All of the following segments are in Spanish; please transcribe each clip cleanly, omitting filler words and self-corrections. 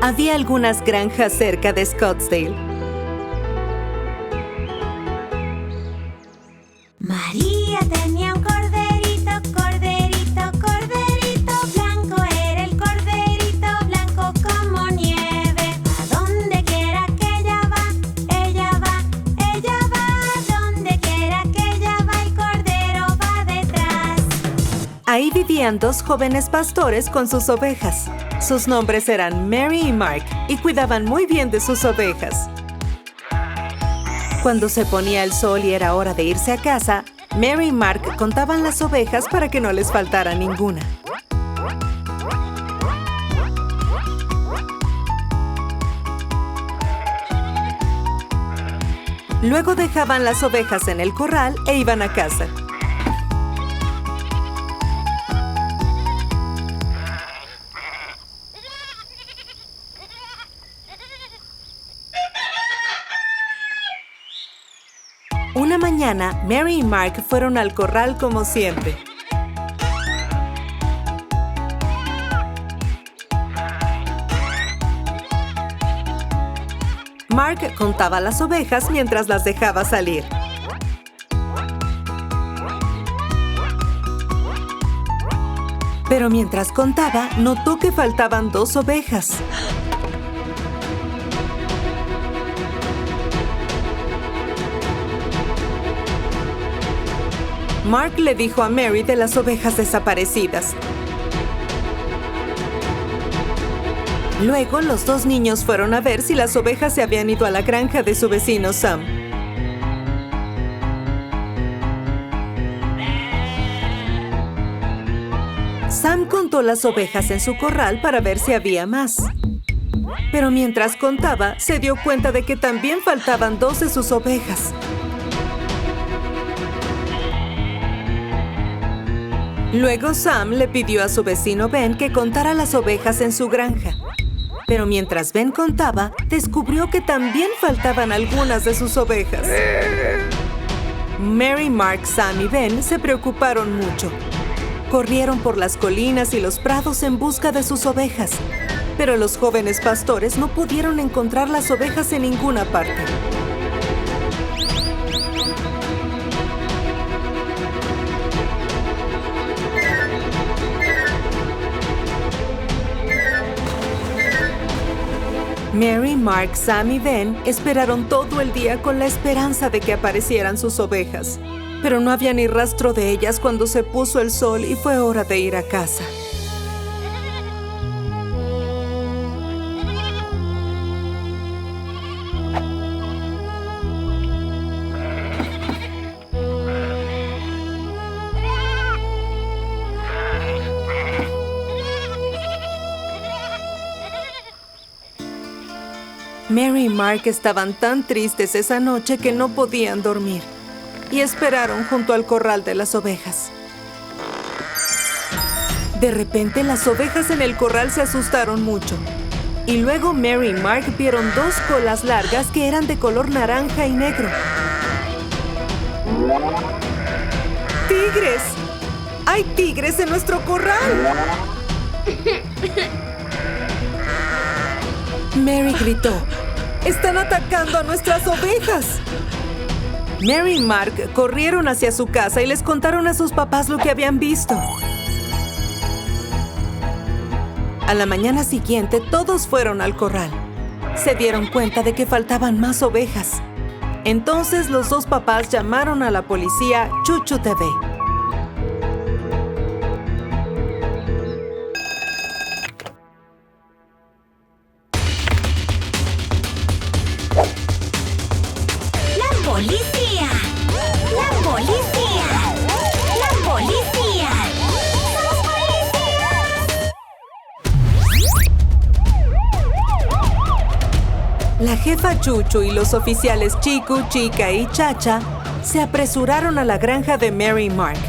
Había algunas granjas cerca de Scottsdale. María tenía un corderito, corderito, corderito blanco. Era el corderito blanco como nieve. A donde quiera que ella va, ella va, ella va. Donde quiera que ella va, el cordero va detrás. Ahí vivían dos jóvenes pastores con sus ovejas. Sus nombres eran Mary y Mark y cuidaban muy bien de sus ovejas. Cuando se ponía el sol y era hora de irse a casa, Mary y Mark contaban las ovejas para que no les faltara ninguna. Luego dejaban las ovejas en el corral e iban a casa. Una mañana, Mary y Mark fueron al corral como siempre. Mark contaba las ovejas mientras las dejaba salir. Pero mientras contaba, notó que faltaban 2 ovejas. Mark le dijo a Mary de las ovejas desaparecidas. Luego, los 2 niños fueron a ver si las ovejas se habían ido a la granja de su vecino Sam. Sam contó las ovejas en su corral para ver si había más. Pero mientras contaba, se dio cuenta de que también faltaban 2 de sus ovejas. Luego Sam le pidió a su vecino Ben que contara las ovejas en su granja. Pero mientras Ben contaba, descubrió que también faltaban algunas de sus ovejas. Mary, Mark, Sam y Ben se preocuparon mucho. Corrieron por las colinas y los prados en busca de sus ovejas. Pero los jóvenes pastores no pudieron encontrar las ovejas en ninguna parte. Mary, Mark, Sam y Ben esperaron todo el día con la esperanza de que aparecieran sus ovejas. Pero no había ni rastro de ellas cuando se puso el sol y fue hora de ir a casa. Mary y Mark estaban tan tristes esa noche que no podían dormir y esperaron junto al corral de las ovejas. De repente, las ovejas en el corral se asustaron mucho. Y luego Mary y Mark vieron 2 colas largas que eran de color naranja y negro. ¡Tigres! ¡Hay tigres en nuestro corral! Mary gritó. ¡Están atacando a nuestras ovejas! Mary y Mark corrieron hacia su casa y les contaron a sus papás lo que habían visto. A la mañana siguiente, todos fueron al corral. Se dieron cuenta de que faltaban más ovejas. Entonces, los 2 papás llamaron a la policía Chuchu TV. ¡La policía! ¡La policía! ¡La policía! ¡Somos policías! La jefa Chuchu y los oficiales Chiku, Chica y Chacha se apresuraron a la granja de Mary y Mark.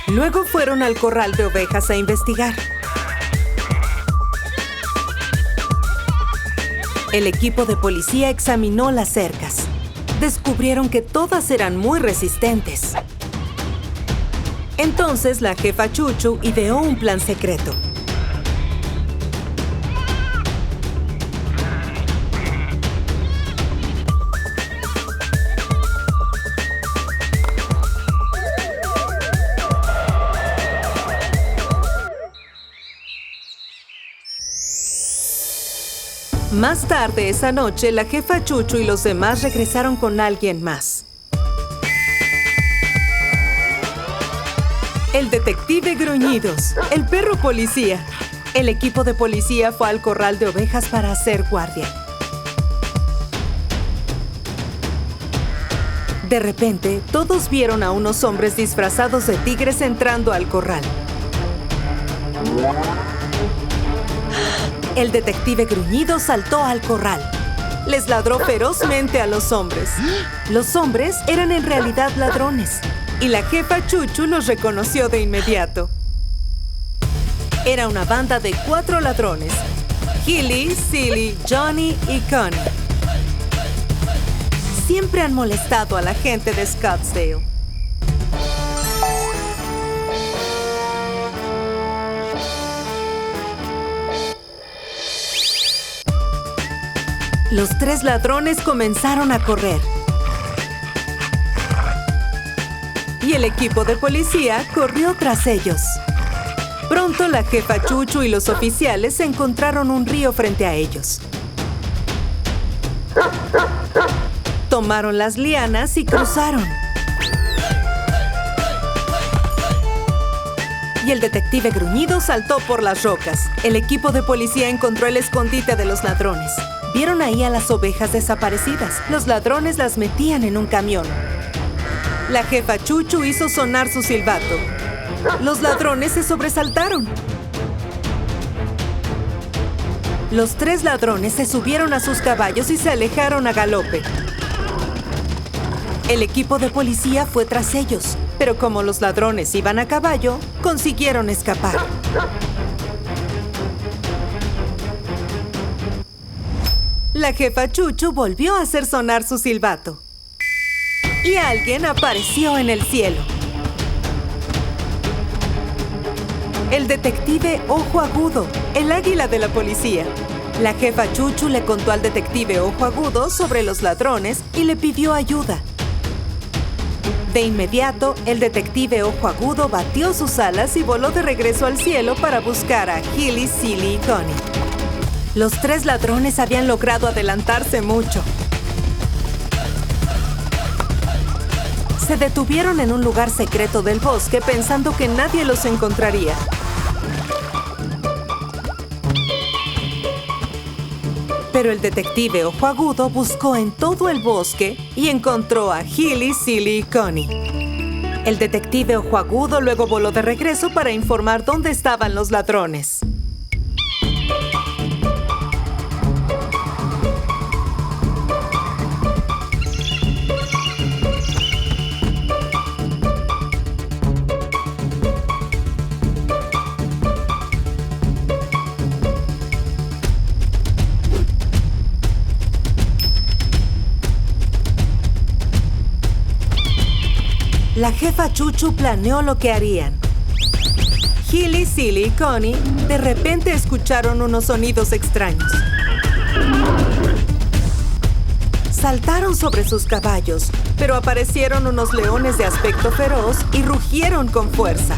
Luego fueron al corral de ovejas a investigar. El equipo de policía examinó las cercas. Descubrieron que todas eran muy resistentes. Entonces la jefa Chuchu ideó un plan secreto. Más tarde esa noche, la jefa Chuchu y los demás regresaron con alguien más. El detective Gruñidos, el perro policía. El equipo de policía fue al corral de ovejas para hacer guardia. De repente, todos vieron a unos hombres disfrazados de tigres entrando al corral. El detective Gruñido saltó al corral. Les ladró ferozmente a los hombres. Los hombres eran en realidad ladrones, y la jefa Chuchu los reconoció de inmediato. Era una banda de 4 ladrones: Hilly, Silly, Johnny y Connie. Siempre han molestado a la gente de Scottsdale. Los 3 ladrones comenzaron a correr. Y el equipo de policía corrió tras ellos. Pronto la jefa Chuchu y los oficiales encontraron un río frente a ellos. Tomaron las lianas y cruzaron. Y el detective Gruñido saltó por las rocas. El equipo de policía encontró el escondite de los ladrones. Vieron ahí a las ovejas desaparecidas. Los ladrones las metían en un camión. La jefa Chuchu hizo sonar su silbato. Los ladrones se sobresaltaron. Los 3 ladrones se subieron a sus caballos y se alejaron a galope. El equipo de policía fue tras ellos, pero como los ladrones iban a caballo, consiguieron escapar. La jefa Chuchu volvió a hacer sonar su silbato. Y alguien apareció en el cielo. El detective Ojo Agudo, el águila de la policía. La jefa Chuchu le contó al detective Ojo Agudo sobre los ladrones y le pidió ayuda. De inmediato, el detective Ojo Agudo batió sus alas y voló de regreso al cielo para buscar a Hilly, Silly y Connie. Los 3 ladrones habían logrado adelantarse mucho. Se detuvieron en un lugar secreto del bosque pensando que nadie los encontraría. Pero el detective Ojo Agudo buscó en todo el bosque y encontró a Hilly, Silly y Connie. El detective Ojo Agudo luego voló de regreso para informar dónde estaban los ladrones. La jefa Chuchu planeó lo que harían. Hilly, Silly y Connie de repente escucharon unos sonidos extraños. Saltaron sobre sus caballos, pero aparecieron unos leones de aspecto feroz y rugieron con fuerza.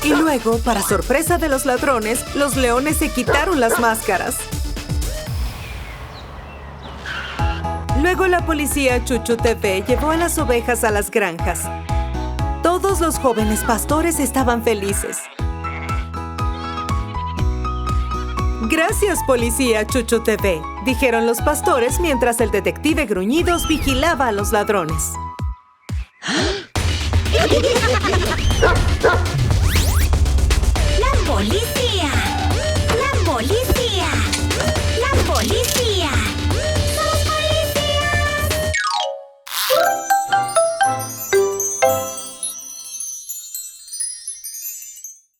Y luego, para sorpresa de los ladrones, los leones se quitaron las máscaras. Luego la policía Chuchu TV llevó a las ovejas a las granjas. Todos los jóvenes pastores estaban felices. «Gracias, policía Chuchu TV», dijeron los pastores mientras el detective Gruñidos vigilaba a los ladrones. ¡La policía! ¡La policía! ¡La policía!